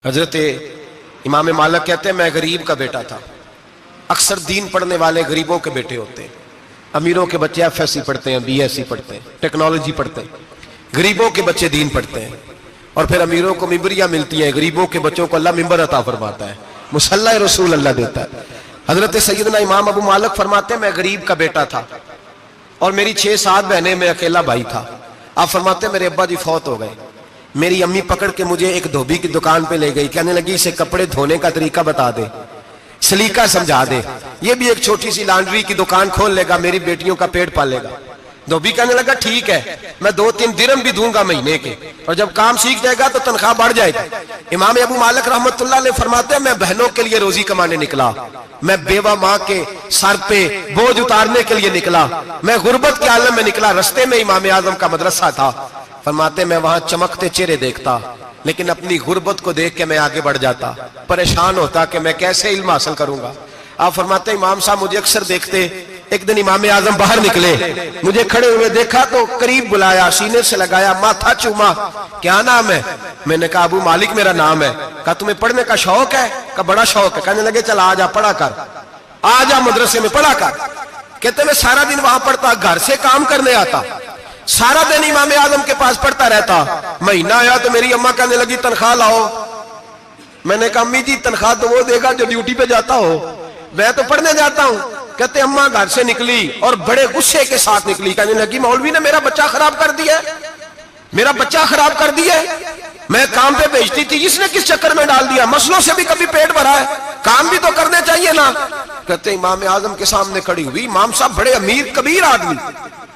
حضرت امام مالک کہتے ہیں میں غریب کا بیٹا تھا. اکثر دین پڑھنے والے غریبوں کے بیٹے ہوتے ہیں. امیروں کے بچے ایف ایس سی پڑھتے ہیں, بی ایس سی پڑھتے ہیں, ٹیکنالوجی پڑھتے ہیں. غریبوں کے بچے دین پڑھتے ہیں اور پھر امیروں کو ممبریاں ملتی ہیں. غریبوں کے بچوں کو اللہ ممبر عطا فرماتا ہے, مصلی رسول اللہ دیتا ہے. حضرت سیدنا امام ابو مالک فرماتے ہیں میں غریب کا بیٹا تھا اور میری 6-7 بہنیں, میں اکیلا بھائی تھا. آپ فرماتے ہیں میرے ابا جی فوت ہو گئے. میری امی پکڑ کے مجھے ایک دھوبی کی دکان پہ لے گئی, کہنے لگی اسے کپڑے دھونے کا طریقہ بتا دے, سلیقہ سمجھا دے, یہ بھی ایک چھوٹی سی لانڈری کی دکان کھول لے گا, میری بیٹیوں کا پیٹ پالے گا. دھوبی کہنے لگا ٹھیک ہے, میں 2-3 درہم بھی دوں گا مہینے کے, اور جب کام سیکھ جائے گا تو تنخواہ بڑھ جائے گا. امام ابو مالک رحمت اللہ علیہ فرماتے ہیں میں بہنوں کے لیے روزی کمانے نکلا, میں بیوہ ماں کے سر پہ بوجھ اتارنے کے لیے نکلا, میں غربت کے عالم میں نکلا. رستے میں امام اعظم کا مدرسہ تھا. فرماتے میں وہاں چمکتے چہرے دیکھتا, لیکن اپنی غربت کو دیکھ کے میں آگے بڑھ جاتا, پریشان ہوتا کہ میں کیسے علم حاصل کروں گا. آپ فرماتے امام صاحب مجھے اکثر دیکھتے. ایک دن امام اعظم باہر نکلے, مجھے کھڑے ہوئے دیکھا تو قریب بلایا, سینے سے لگایا, ماتھا چوما. کیا نام ہے؟ میں نے کہا ابو مالک میرا نام ہے. کہا تمہیں پڑھنے کا شوق ہے؟ کہا بڑا شوق ہے. کہنے لگے چل آجا پڑھا کر, آجا مدرسے میں پڑھا کر. کہتے میں سارا دن وہاں پڑھتا, گھر سے کام کرنے آتا, سارا دن امام اعظم کے پاس پڑھتا رہتا. مہینہ آیا تو میری اماں کہنے لگی تنخواہ لاؤ. میں نے کہا امی جی تنخواہ تو وہ دے گا جو ڈیوٹی پہ جاتا ہو, میں تو پڑھنے جاتا ہوں. کہتے اماں گھر سے نکلی اور بڑے غصے کے ساتھ نکلی, کہنے لگی مولوی نے میرا بچہ خراب کر دیا, میرا بچہ خراب کر دیا. میں کام پہ بھیجتی تھی, اس نے کس چکر میں ڈال دیا, مسلوں سے بھی کبھی پیٹ بھرا ہے, کام بھی تو کرنے چاہیے نا. کہتے امام اعظم کے سامنے کھڑی ہوئی. امام صاحب بڑے امیر کبیر آدمی,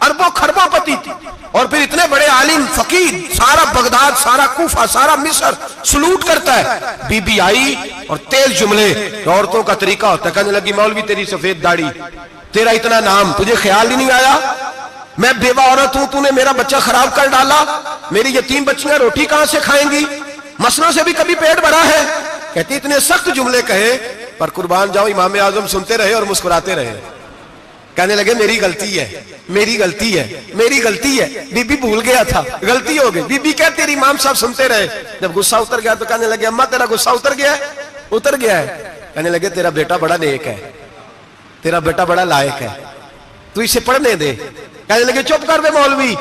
اربوں خربوں پتی تھی, اور پھر اتنے بڑے عالم فقیر, سارا بغداد, سارا کوفہ, سارا مصر سلوٹ کرتا ہے. بی بی آئی اور تیز جملے, عورتوں کا طریقہ ہوتا ہے. کہنے لگی مولوی تیری سفید داڑھی, تیرا اتنا نام, تجھے خیال ہی نہیں آیا میں بیوہ عورت ہوں, تو نے میرا بچہ خراب کر ڈالا, میری یتیم بچیاں روٹی کہاں سے کھائیں گی, مسلوں سے بھی کبھی پیٹ بھرا ہے. کہتی اتنے سخت جملے کہے, پر قربان جاؤ امام اعظم سنتے رہے اور مسکراتے رہے. کہنے لگے میری غلطی ہے, میری غلطی ہے, میری غلطی ہے, بی بی بھول گیا تھا, غلطی ہو گئی. بی بی کہتے تیری امام صاحب سنتے رہے. جب غصہ اتر گیا تو کہنے لگے اماں تیرا غصہ اتر گیا ہے؟ اتر گیا ہے. کہنے لگے تیرا بیٹا بڑا نیک ہے, تیرا بیٹا بڑا لائق ہے, تو اسے پڑھنے دے. کہنے لگے چپ کر دے مولوی,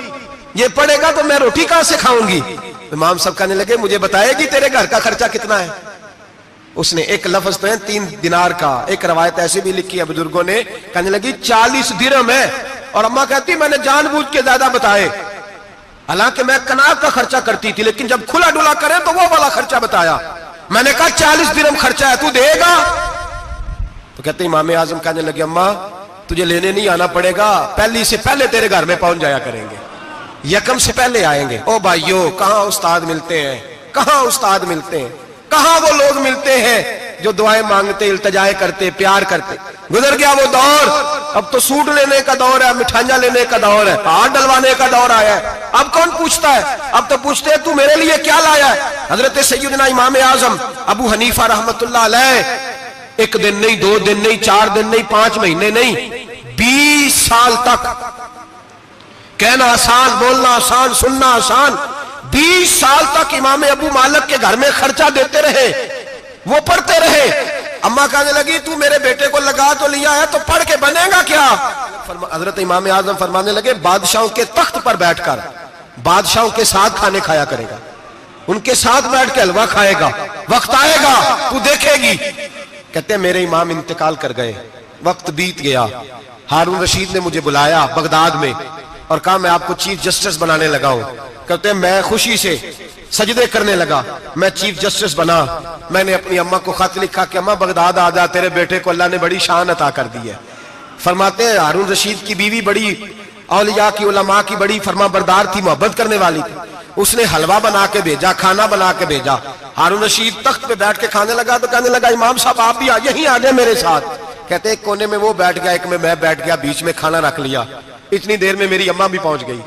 یہ پڑھے گا تو میں روٹی کہاں سے کھاؤں گی. امام صاحب کہنے لگے مجھے بتائے گی تیرے گھر کا خرچہ کتنا ہے. اس نے ایک لفظ تو ہے 3 دینار کا, ایک روایت ایسی بھی لکھی ہے بزرگوں نے, کہنے لگی 40 درہم ہے. اور اماں کہتی میں نے جان بوجھ کے زیادہ بتائے, حالانکہ میں کناب کا خرچہ کرتی تھی, لیکن جب کھلا ڈلا کرے تو وہ والا خرچہ بتایا. میں نے کہا 40 درہم خرچہ ہے, تو دے گا؟ تو کہتے امام اعظم کہنے لگے اماں تجھے لینے نہیں آنا پڑے گا, پہلی سے پہلے تیرے گھر میں پہنچ جایا کریں گے, یکم سے پہلے آئیں گے. او بھائیو کہاں استاد ملتے ہیں, کہاں استاد ملتے ہیں, کہاں وہ لوگ ملتے ہیں جو دعائیں مانگتے, التجائے کرتے, پیار کرتے. گزر گیا وہ دور, اب تو سوٹ لینے کا دور ہے, مٹھائیاں لینے کا دور ہے, ہاتھ ڈلوانے کا دور آیا ہے. اب کون پوچھتا ہے, اب تو پوچھتے ہیں تو میرے لیے کیا لایا ہے. حضرت سیدنا امام اعظم ابو حنیفہ رحمت اللہ علیہ 1 دن نہیں, 2 دن نہیں, 4 دن نہیں, 5 مہینے نہیں, 20 سال تک, کہنا آسان, بولنا آسان, سننا آسان, 20 سال تک امام ابو مالک کے گھر میں خرچہ دیتے رہے, وہ پڑھتے رہے. اماں کہنے لگی تو میرے بیٹے کو لگا تو لیا ہے, تو پڑھ کے بنے گا کیا. حضرت امام اعظم فرمانے لگے بادشاہوں کے تخت پر بیٹھ کر بادشاہوں کے ساتھ کھانے کھایا کرے گا, ان کے ساتھ بیٹھ کے حلوہ کھائے گا, وقت آئے گا تو دیکھے گی. کہتے ہیں میرے امام انتقال کر گئے, وقت بیت گیا. ہارون رشید نے مجھے بلایا بغداد میں اور کہا میں آپ کو چیف جسٹس بنانے لگا ہوں. کہتے ہیں میں خوشی سے سجدے کرنے لگا, میں چیف جسٹس بنا. میں نے اپنی اماں کو خط لکھا کہ اماں بغداد آ جا, تیرے بیٹے کو اللہ نے بڑی شان عطا کر دی ہے. فرماتے ہیں ہارون رشید کی بیوی بڑی اولیاء کی, علماء کی بڑی فرما بردار تھی, محبت کرنے والی تھی. اس نے حلوہ بنا کے بھیجا, کھانا بنا کے بھیجا. ہارون رشید تخت پہ بیٹھ کے کھانے لگا تو کہنے لگا امام صاحب آپ بھی یہیں آ جائیں میرے ساتھ. کہتے ایک کونے میں وہ بیٹھ گیا, ایک میں بیٹھ گیا, بیچ میں کھانا رکھ لیا. اتنی دیر میں میری اماں بھی پہنچ گئی.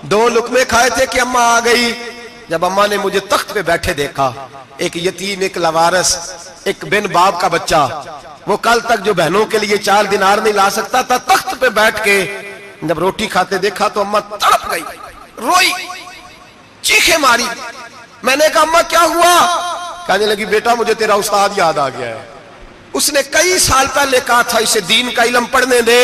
2 لقمے کھائے تھے کہ اماں آ گئی. جب اماں نے مجھے تخت پہ بیٹھے دیکھا, ایک یتیم, ایک لوارث, ایک بن باپ کا بچہ, وہ کل تک جو بہنوں کے لیے 4 دینار نہیں لا سکتا تھا, تخت پہ بیٹھ کے جب روٹی کھاتے دیکھا تو اماں تڑپ گئی, روئی, چیخیں ماری. میں نے کہا اماں کیا ہوا؟ کہنے لگی بیٹا مجھے تیرا استاد یاد آ گیا ہے، اس نے کئی سال پہلے کہا تھا اسے دین کا علم پڑھنے دے،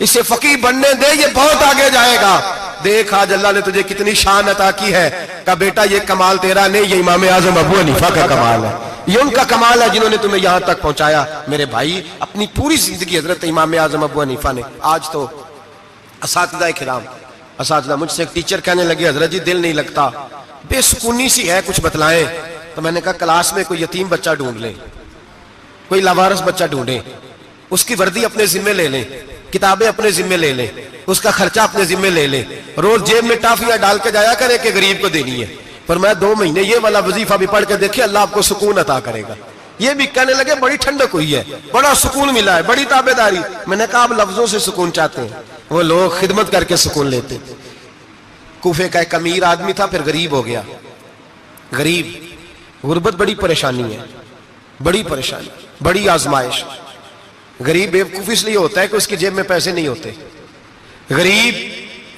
اسے فقیہ بننے دے، یہ بہت آگے جائے گا۔ دیکھ آج اللہ نے تجھے کتنی شان عطا کی ہے۔ کہا بیٹا یہ کمال تیرا نہیں، یہ امام اعظم ابو حنیفہ کا کمال ہے، یہ ان کا کمال ہے جنہوں نے تمہیں یہاں تک پہنچایا۔ میرے بھائی اپنی پوری زندگی حضرت امام اعظم ابو حنیفہ نے۔ آج تو اساتذہ کرام، اساتذہ مجھ سے ایک ٹیچر کہنے لگے حضرت جی دل نہیں لگتا، بے سکونی سی ہے، کچھ بتلائیں۔ تو میں نے کہا کلاس میں کوئی یتیم بچہ ڈھونڈ لیں، کوئی لاوارث بچہ ڈھونڈیں، اس کی وردی اپنے ذمے لے لیں، کتابیں اپنے ذمے لے لیں، اس کا خرچہ اپنے ذمے لے لیں، روز جیب میں ٹافیاں ڈال کے جایا کرے کہ غریب کو دینی ہے۔ پر میں 2 مہینے یہ والا وظیفہ بھی پڑھ کے دیکھے، اللہ آپ کو سکون عطا کرے گا۔ یہ بھی کہنے لگے بڑی ٹھنڈک ہوئی ہے، بڑا سکون ملا ہے، بڑی تابعداری۔ میں نے کہا آپ لفظوں سے سکون چاہتے ہیں، وہ لوگ خدمت کر کے سکون لیتے۔ کوفے کا ایک امیر آدمی تھا، پھر غریب ہو گیا۔ غریب، غربت بڑی پریشانی ہے، بڑی پریشانی، بڑی آزمائش۔ غریب بیوقوف اس لیے ہوتا ہے کہ اس کی جیب میں پیسے نہیں ہوتے۔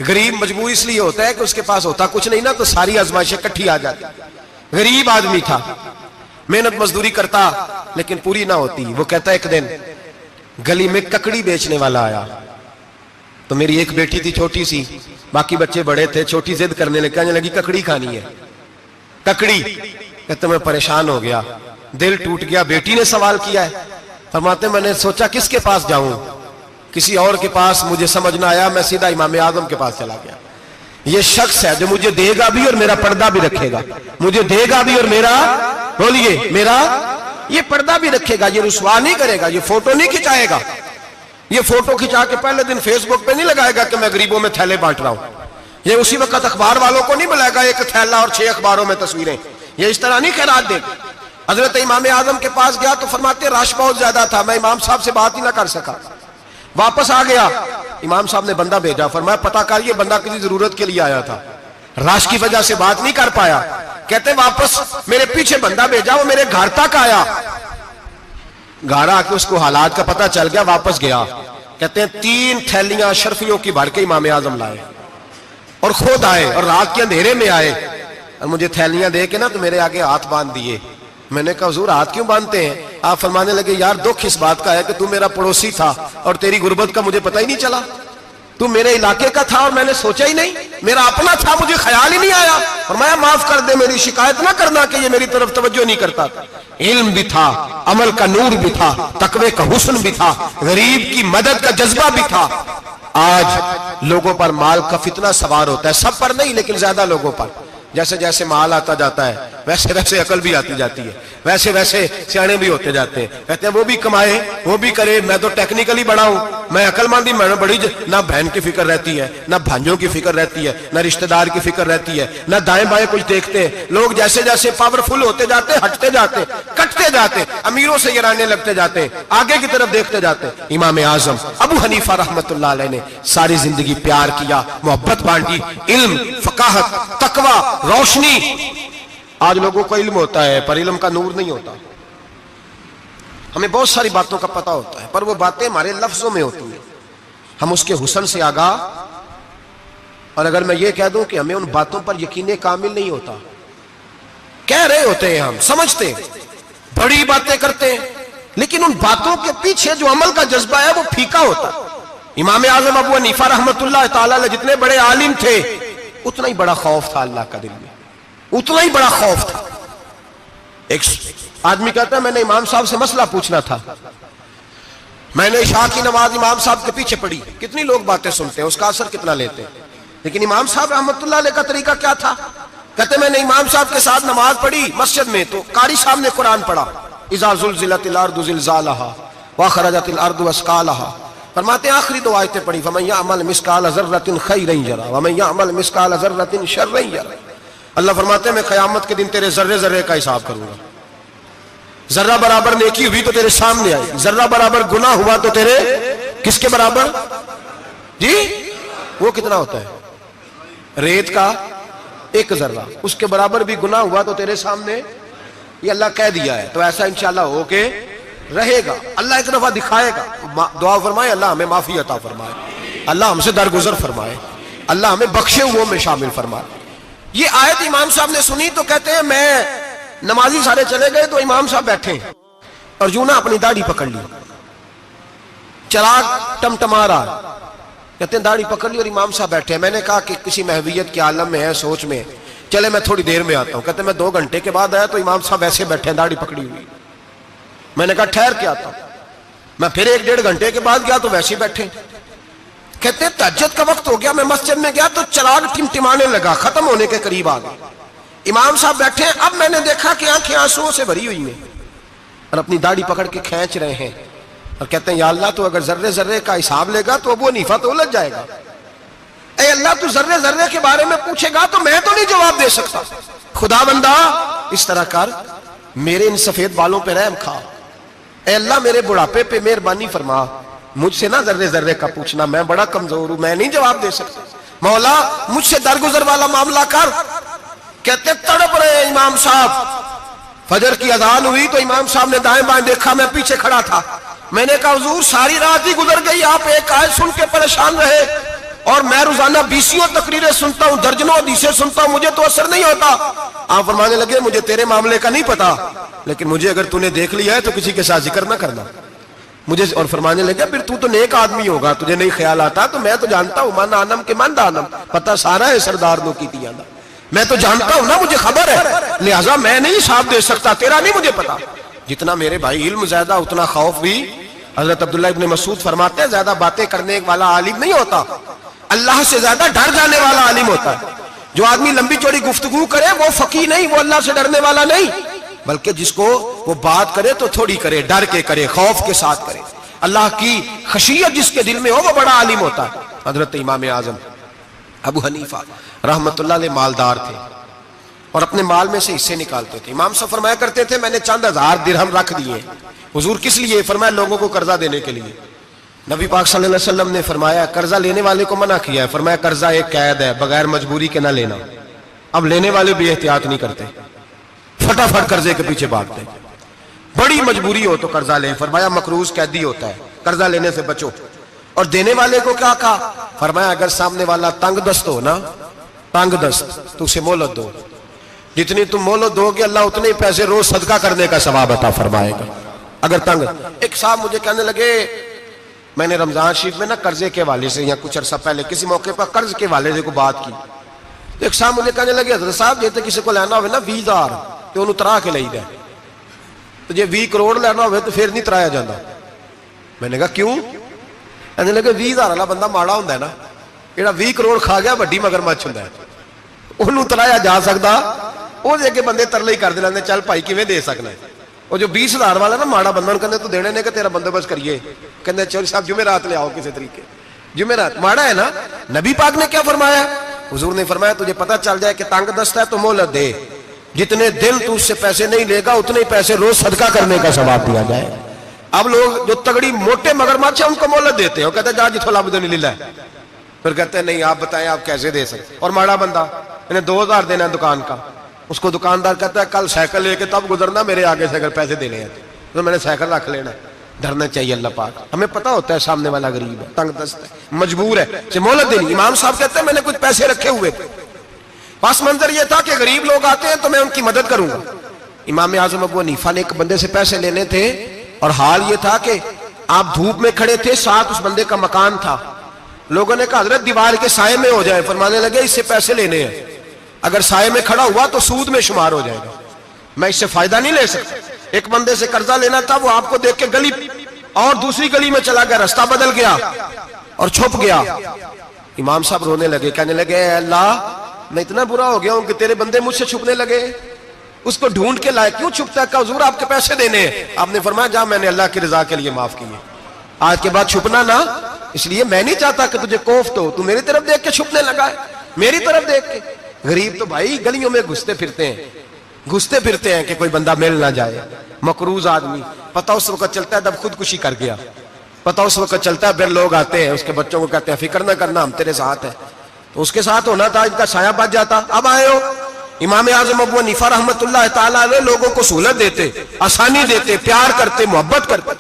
غریب مجبور اس لیے ہوتا ہے کہ اس کے پاس ہوتا کچھ نہیں نا، تو ساری آزمائشیں کٹھی آ جاتی۔ غریب آدمی تھا، محنت مزدوری کرتا لیکن پوری نہ ہوتی۔ وہ کہتا ایک دن گلی میں ککڑی بیچنے والا آیا، تو میری ایک بیٹی تھی چھوٹی سی، باقی بچے بڑے تھے، چھوٹی ضد کرنے لگی، کہنے لگی ککڑی کھانی ہے، ککڑی۔ کہتے میں پریشان ہو گیا، دل ٹوٹ گیا، بیٹی نے سوال کیا ہے۔ فرماتے میں نے سوچا کس کے پاس جاؤں، کسی اور کے پاس مجھے سمجھ نہ آیا، میں سیدھا امام اعظم کے پاس چلا گیا۔ یہ شخص ہے جو مجھے دے گا بھی اور میرا پردہ بھی رکھے گا، مجھے دے گا بھی اور میرا، بولیے، میرا یہ پردہ بھی رکھے گا، یہ رسوا نہیں کرے گا، یہ فوٹو نہیں کھچائے گا، یہ فوٹو کھچا کے پہلے دن فیس بک پہ نہیں لگائے گا کہ میں غریبوں میں تھیلے بانٹ رہا ہوں، یہ اسی وقت اخبار والوں کو نہیں بلائے گا ایک تھیلا اور 6 اخباروں میں تصویریں، یہ اس طرح نہیں خیرات دے گا۔ حضرت امام اعظم کے پاس گیا تو فرماتے رش بہت زیادہ تھا، میں امام صاحب سے بات ہی نہ کر سکا، واپس آ گیا۔ امام صاحب نے بندہ بھیجا، فرمایا پتہ کر یہ بندہ کسی ضرورت کے لیے آیا تھا، رش کی وجہ سے بات نہیں کر پایا۔ کہتے واپس میرے پیچھے بندہ بھیجا، وہ میرے گھر تک آیا، گھر آ کے اس کو حالات کا پتہ چل گیا، واپس گیا۔ کہتے ہیں 3 تھیلیاں اشرفیوں کی بھر کے امام اعظم لائے اور خود آئے اور رات کے اندھیرے میں آئے اور مجھے تھیلیاں دے کے نا تو میرے آگے ہاتھ باندھ دیے۔ میں نے کہا حضور ہاتھ کیوں باندھتے ہیں؟ آپ فرمانے لگے یار دکھ اس بات کا ہے کہ تو میرا پڑوسی تھا اور تیری غربت کا مجھے پتہ ہی نہیں چلا، تو میرے علاقے کا تھا اور میں نے سوچا ہی نہیں، میرا اپنا تھا مجھے خیال ہی نہیں آیا۔ فرمایا معاف کر دے، میری شکایت نہ کرنا کہ یہ میری طرف توجہ نہیں کرتا تھا۔ علم بھی تھا، عمل کا نور بھی تھا، تقوی کا حسن بھی تھا، غریب کی مدد کا جذبہ بھی تھا۔ آج لوگوں پر مال کا فتنہ سوار ہوتا ہے، سب پر نہیں لیکن زیادہ لوگوں پر۔ جیسے جیسے مال آتا جاتا ہے ویسے ویسے عقل بھی آتی جاتی ہے، ویسے ویسے سیانے بھی ہوتے جاتے ہیں۔ کہتے ہیں وہ بھی کمائے وہ بھی کرے، میں تو ٹیکنیکلی بڑا ہوں، میں عقل مندی، میں بڑی نہ بہن کی فکر رہتی ہے، نہ بھانجوں کی فکر رہتی ہے، نہ رشتہ دار کی فکر رہتی ہے، نہ دائیں بائیں کچھ دیکھتے ہیں۔ لوگ جیسے جیسے پاورفل ہوتے جاتے ہٹتے جاتے، کٹتے جاتے، امیروں سے گرانے لگتے جاتے، آگے کی طرف دیکھتے جاتے۔ امام اعظم ابو حنیفہ رحمت اللہ علیہ نے ساری زندگی پیار کیا، محبت بانٹی، علم، فقاہت، تقوی، روشنی۔ آج لوگوں کو علم ہوتا ہے پر علم کا نور نہیں ہوتا، ہمیں بہت ساری باتوں کا پتہ ہوتا ہے پر وہ باتیں ہمارے لفظوں میں ہوتی ہیں، ہم اس کے حسن سے آگاہ۔ اور اگر میں یہ کہہ دوں کہ ہمیں ان باتوں پر یقین کامل نہیں ہوتا، کہہ رہے ہوتے ہیں، ہم سمجھتے ہیں، بڑی باتیں کرتے ہیں، لیکن ان باتوں کے پیچھے جو عمل کا جذبہ ہے وہ پھیکا ہوتا ہے۔ امام اعظم ابو حنیفہ رحمت اللہ تعالی علیہ جتنے بڑے عالم تھے اتنا ہی بڑا خوف تھا اللہ کا دل میں، اتنا ہی بڑا خوف تھا۔ ایک آدمی کہتا ہے میں نے امام صاحب سے مسئلہ پوچھنا تھا، میں نے عشاء کی نماز امام صاحب کے پیچھے پڑھی، کتنی لوگ باتیں سنتے ہیں، اس کا اثر کتنا لیتے ہیں، لیکن امام صاحب رحمت اللہ علیہ کا طریقہ کیا تھا؟ کہتے میں نے امام صاحب کے ساتھ نماز پڑھی مسجد میں، تو قاری صاحب نے قرآن پڑھا، اذا زلزلت الارض زلزالہا واخرجت الارض اثقالہا، فرماتے ہیں آخری 2 آیتیں پڑھی، فمن یعمل مثقال ذرۃ خیرا یرہ ومن یعمل مثقال ذرۃ شرا یرہ۔ اللہ فرماتے ہیں میں قیامت کے دن تیرے ذرے ذرے کا حساب کروں گا، ذرہ برابر نیکی ہوئی تو تیرے سامنے آئی، ذرہ برابر گناہ ہوا تو تیرے کس کے برابر؟ جی وہ کتنا ہوتا ہے؟ ریت کا 1 ذرہ، اس کے برابر بھی گناہ ہوا تو تیرے سامنے، یہ اللہ کہہ دیا ہے، تو ایسا انشاءاللہ ہو کے رہے گا۔ اللہ ایک دفعہ دکھائے گا، دعا فرمائے اللہ ہمیں معافی عطا فرمائے، اللہ ہم سے درگزر فرمائے، اللہ ہمیں بخشے ہوئوں میں شامل فرمائے۔ یہ آیت امام صاحب نے سنی تو کہتے ہیں میں نمازی سارے چلے گئے تو امام صاحب بیٹھے اور یوں نہ اپنی داڑھی پکڑ لی, چراغ ٹمٹما رہا, کہتے ہیں داڑھی پکڑ لی اور امام صاحب بیٹھے ہیں. میں نے کہا کہ کسی محویت کے عالم میں ہے, سوچ میں, چلے میں تھوڑی دیر میں آتا ہوں. کہتے ہیں میں 2 گھنٹے کے بعد آیا تو امام صاحب ایسے بیٹھے ہیں داڑھی پکڑی ہوئی. میں نے کہا ٹھہر کے آتا ہوں. میں پھر 1-1.5 گھنٹے کے بعد گیا تو ویسے بیٹھے. کہتے ہیں تہجد کا وقت ہو گیا, میں مسجد میں گیا تو چراغ ٹمٹمانے لگا, ختم ہونے کے قریب آ گیا. امام صاحب بیٹھے ہیں. اب میں نے دیکھا کہ آنکھیں آنسوؤں سے بھری ہوئی ہیں اور اپنی داڑھی پکڑ کے کھینچ رہے ہیں اور کہتے ہیں یا اللہ تو اگر ذرے ذرے کا حساب لے گا تو ابو حنیفہ تو الجھ جائے گا. اے اللہ تو ذرے ذرے کے بارے میں پوچھے گا تو میں تو نہیں جواب دے سکتا. خدا بندہ اس طرح کر, میرے ان سفید بالوں پہ رحم کھا. اے اللہ میرے بڑھاپے پہ مہربانی فرما, مجھ سے نہ ذرے ذرے کا پوچھنا, میں بڑا کمزور ہوں, میں نہیں جواب دے سکتا. مولا مجھ سے درگزر والا معاملہ کر. کہتے تڑپ رہے امام صاحب. فجر کی اذان ہوئی تو امام صاحب نے دائیں بائیں دیکھا, میں پیچھے کھڑا تھا. میں نے کہا حضور ساری رات ہی گزر گئی, آپ ایک آیت سن کے پریشان رہے اور میں روزانہ 20 تقریریں سنتا ہوں, درجنوں حدیثیں سنتا ہوں, مجھے تو اثر نہیں ہوتا. آپ فرمانے لگے مجھے تیرے معاملے کا نہیں پتا, لیکن مجھے اگر تُو نے دیکھ لیا ہے تو کسی کے ساتھ ذکر نہ کرنا مجھے. اور فرمانے لگے پھر تو نیک آدمی ہوگا, تجھے نہیں خیال آتا. تو میں تو جانتا ہوں من آنم کے من دانم, پتہ سارا ہے سردار نو کی دیا نا, میں تو جانتا ہوں نا, مجھے خبر ہے, لہٰذا میں نہیں حساب دے سکتا, تیرا نہیں مجھے پتا. جتنا میرے بھائی علم زیادہ اتنا خوف بھی. حضرت عبداللہ ابن مسعود فرماتے ہیں زیادہ باتیں کرنے والا عالم نہیں ہوتا, اللہ سے زیادہ ڈر جانے والا عالم ہوتا ہے. جو آدمی لمبی چوڑی گفتگو کرے وہ فقیہ نہیں, وہ اللہ سے ڈرنے والا نہیں, بلکہ جس کو وہ بات کرے تو تھوڑی کرے, ڈر کے کرے, خوف کے ساتھ کرے. اللہ کی خشیت جس کے دل میں ہو وہ بڑا عالم ہوتا ہے. حضرت امام اعظم ابو حنیفہ رحمت اللہ علیہ مالدار تھے اور اپنے مال میں سے حصے نکالتے تھے. امام صاحب فرمایا کرتے تھے میں نے چند ہزار درہم رکھ دیے. حضور کس لیے؟ فرمایا لوگوں کو قرضہ دینے کے لیے. نبی پاک صلی اللہ علیہ وسلم نے فرمایا قرضہ لینے والے کو منع کیا ہے, فرمایا قرضہ ایک قید ہے, بغیر مجبوری کے نہ لینا. اب لینے والے بھی احتیاط نہیں کرتے, فٹافٹ قرضے کے پیچھے بھاگتے. بڑی مجبوری ہو تو قرضہ لیں, فرمایا مقروض قیدی ہوتا ہے, قرضہ لینے سے بچو. اور دینے والے کو کیا کہا؟ فرمایا اگر سامنے والا تنگ دست ہو نا, تنگ دست, تو اسے مہلت دو. جتنی تم مہلت دو گے اللہ اتنے پیسے روز صدقہ کرنے کا ثواب عطا فرمائے گا. اگر تنگ. ایک صاحب مجھے کہنے لگے, میں نے رمضان شریف میں نا قرضے کے حوالے سے یا کچھ عرصہ پہلے کسی موقع پر قرض کے حوالے سے کو بات کی. ایک صاحب مجھے کہنے لگے حضرت صاحب جیسے کسی کو لینا ہوئے نا 20,000 تو انہوں ترا کے لئی دے, تو جی 20 کروڑ لینا ہوئے تو پھر نہیں ترایا جاتا. میں نے کہا کیوں؟ کہنے لگے 20,000 والا بندہ ماڑا ہوتا ہے نا, جہاں 20 کروڑ کھا گیا بڑی مگرمچھ ہوتا ہے, انہوں ترایا جا سکتا, وہ دے کے بندے ترلے ہی کر دے لیندے چل بھائی کیویں دے سکنا ہے. وہ جو 20,000 والا نا ماڑا بندہ کہندے تو دینے نے کہ تیرا بندوبست کریے, کہندے چوری صاحب جمعرات لے آؤ کسی طریقے. جمعرات ماڑا ہے نا. نبی پاک نے کیا فرمایا؟ حضور نے فرمایا تجھے پتہ چل جائے کہ تنگ دست ہے تو مہلت دے, جتنے دن تو اس سے پیسے نہیں لے گا اتنے پیسے روز صدقہ کرنے کا ثواب دیا جائے. اب لوگ جو تگڑی موٹے مگرمچھ ہیں ان کو مہلت دیتے ہیں, وہ کہتے ہیں جا جتھوں لب دے نہیں لے, پھر کہتے ہیں نہیں آپ بتائیں آپ کیسے دے سکتے. اور ماڑا بندہ انہیں 2,000 دینا ہے دکان کا, اس کو دکاندار کہتا ہے کل سائیکل لے کے تب گزرنا, میرے آگے سے اگر پیسے دینے ہیں تو میں نے سائیکل رکھ لینا. ڈرنا چاہیے اللہ پاک, ہمیں پتہ ہوتا ہے سامنے والا غریب ہے, تنگ دست ہے, مجبور ہے, اسے مہلت دینی. امام صاحب کہتے ہیں میں نے کچھ پیسے رکھے ہوئے تھے, پس منظر یہ تھا کہ غریب لوگ آتے ہیں تو میں ان کی مدد کروں گا. امام اعظم ابو حنیفہ نے ایک بندے سے پیسے لینے تھے اور حال یہ تھا کہ آپ دھوپ میں کھڑے تھے, ساتھ اس بندے کا مکان تھا. لوگوں نے کہا حضرت دیوار کے سائے میں ہو جائے. فرمانے لگے اس سے پیسے لینے ہیں, اگر سائے میں کھڑا ہوا تو سود میں شمار ہو جائے گا, میں اس سے فائدہ نہیں لے سکتا. ایک بندے سے قرضہ لینا تھا, وہ آپ کو دیکھ کے گلی اور دوسری گلی میں چلا گیا, رستہ بدل گیا اور چھپ گیا. امام صاحب رونے لگے, کہنے لگے اے اللہ میں اتنا برا ہو گیا ہوں کہ تیرے بندے مجھ سے چھپنے لگے, اس کو ڈھونڈ کے لائے, کیوں چھپتا ہے؟ کہ حضور آپ کے پیسے دینے ہیں. آپ نے فرمایا جا میں نے اللہ کی رضا کے لیے معاف کیے, آج کے بعد چھپنا نہ, اس لیے میں نہیں چاہتا کہ تجھے کوفت ہو, تو میری طرف دیکھ کے چھپنے لگا ہے, میری طرف دیکھ کے. غریب تو بھائی گلیوں میں گھستے پھرتے ہیں کہ کوئی بندہ مل نہ جائے. مقروض آدمی پتہ اس وقت چلتا ہے جب خودکشی کر گیا, پتہ اس وقت چلتا ہے پھر لوگ آتے ہیں اس کے بچوں کو کہتے ہیں فکر نہ کرنا ہم تیرے ساتھ ہیں, تو اس کے ساتھ ہونا تھا, ان کا سایہ بچ جاتا. اب آئے ہو امام اعظم ابو حنیفہ رحمت اللہ تعالیٰ علیہ لوگوں کو سہولت دیتے, آسانی دیتے, پیار کرتے, محبت کرتے.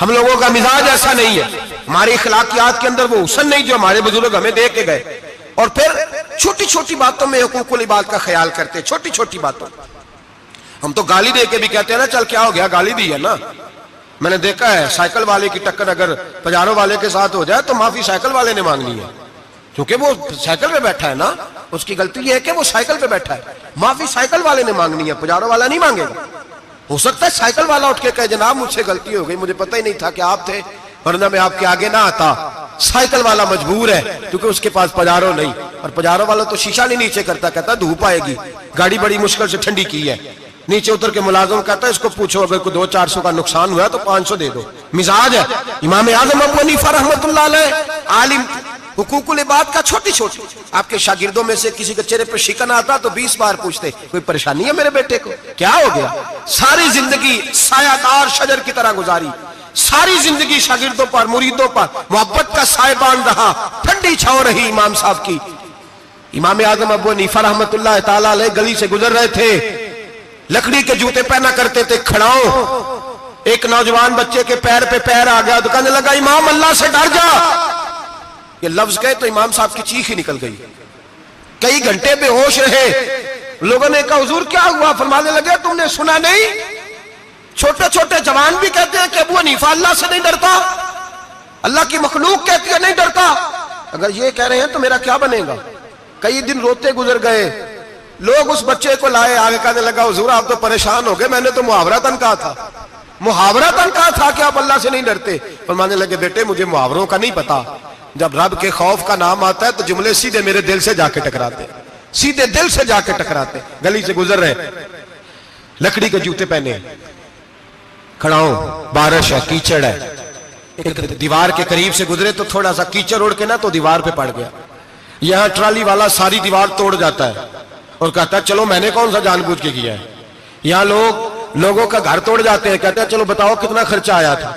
ہم لوگوں کا مزاج ایسا نہیں ہے, ہماری اخلاقیات کے اندر وہ حسن نہیں جو ہمارے بزرگ ہمیں دے کے گئے. اور پھر چھوٹی چھوٹی باتوں میں حقوق العباد کا خیال کرتے, چھوٹی چھوٹی باتوں. ہم تو گالی دے کے بھی کہتے ہیں نا چل کیا ہو گیا, گالی دی ہے نا. میں نے دیکھا ہے سائیکل والے کی ٹکر اگر پجارو والے کے ساتھ ہو جائے تو معافی سائیکل والے نے مانگنی ہے, کیونکہ وہ سائیکل پہ بیٹھا ہے نا, اس کی غلطی یہ ہے کہ وہ سائیکل پہ بیٹھا ہے. معافی سائیکل والے نے مانگنی ہے, پجارو والا نہیں مانگے گا. ہو سکتا ہے سائیکل والا اٹھ کے کہے جناب مجھ سے غلطی ہو گئی, مجھے پتہ ہی نہیں تھا کہ آپ تھے, ورنہ میں آپ کے آگے نہ آتا. سائیکل والا مجبور ہے کیونکہ اس کے پاس پجارو نہیں, اور پجارو والا تو شیشہ نہیں نیچے کرتا, کہتا دھوپ آئے گی, گاڑی بڑی مشکل سے ٹھنڈی کی ہے. نیچے اتر کے ملازم کہتا ہے اس کو پوچھو اگر کوئی 200-400 کا نقصان ہوا تو 500 دے دو. مزاج ہے. امام اعظم ابو حنیفہ رحمۃ اللہ علیہ عالم, حقوق العباد کا چھوٹی چھوٹی, آپ کے شاگردوں میں سے کسی کے چہرے پہ شکن آتا تو 20 بار پوچھتے کوئی پریشانی ہے میرے بیٹے کو, کیا ہو گیا. ساری زندگی سایہ دار شجر کی طرح گزاری, ساری زندگی شاگردوں پر مریدوں پر محبت کا سائبان رہا, ٹھنڈی چھاؤں رہی امام صاحب کی. امام اعظم ابو حنیفہ رحمۃ اللہ تعالی علیہ گلی سے گزر رہے تھے, لکڑی کے جوتے پہنا کرتے تھے کھڑاؤں. ایک نوجوان بچے کے پیر پہ پیر آ گیا تو کہنے لگا امام اللہ سے ڈر جا. یہ لفظ گئے تو امام صاحب کی چیخ ہی نکل گئی. کئی گھنٹے بے ہوش رہے. لوگوں نے کہا حضور کیا ہوا؟ فرمانے لگے تم نے سنا نہیں, چھوٹے چھوٹے جوان بھی کہتے ہیں کہ ابو حنیفہ اللہ سے نہیں ڈرتا, اللہ کی مخلوق کہتی ہے نہیں ڈرتا. اگر یہ کہہ رہے ہیں تو میرا کیا بنے گا. کئی دن روتے گزر گئے. لوگ اس بچے کو لائے, آگے کہنے لگا حضور آپ تو پریشان ہو گئے, میں نے تو محاورتاً کہا تھا, محاورتاً کہا تھا کہ آپ اللہ سے نہیں ڈرتے. فرمانے لگے بیٹے مجھے محاوروں کا نہیں پتا, جب رب کے خوف کا نام آتا ہے تو جملے سیدھے میرے دل سے جا کے ٹکراتے, سیدھے دل سے جا کے ٹکراتے. گلی سے گزر رہے, لکڑی کے جوتے پہنے, کھڑا ہوں, بارش ہے, کیچڑ ہے. ایک دیوار کے قریب سے گزرے تو تھوڑا سا کیچڑ اڑ کے نا تو دیوار پہ پڑ گیا. یہاں ٹرالی والا ساری دیوار توڑ جاتا ہے اور کہتا ہے چلو میں نے کون سا جان بوجھ کے کیا ہے. یہاں لوگوں کا گھر توڑ جاتے ہیں, کہتے ہیں چلو بتاؤ کتنا خرچہ آیا تھا.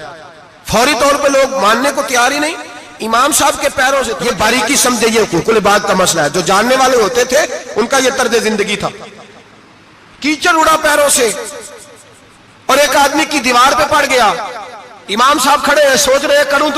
فوری طور پہ لوگ ماننے کو تیار ہی نہیں. امام صاحب کے پیروں سے, یہ باریکی سمجھے, یہ حقوق العباد کا مسئلہ ہے. جو جاننے والے ہوتے تھے ان کا یہ طرز زندگی تھا. کیچڑ اڑا پیروں سے اور ایک آدمی کی دیوار پہ پڑ گیا. امام صاحب کھڑے ہیں, سوچ رہے کروں تو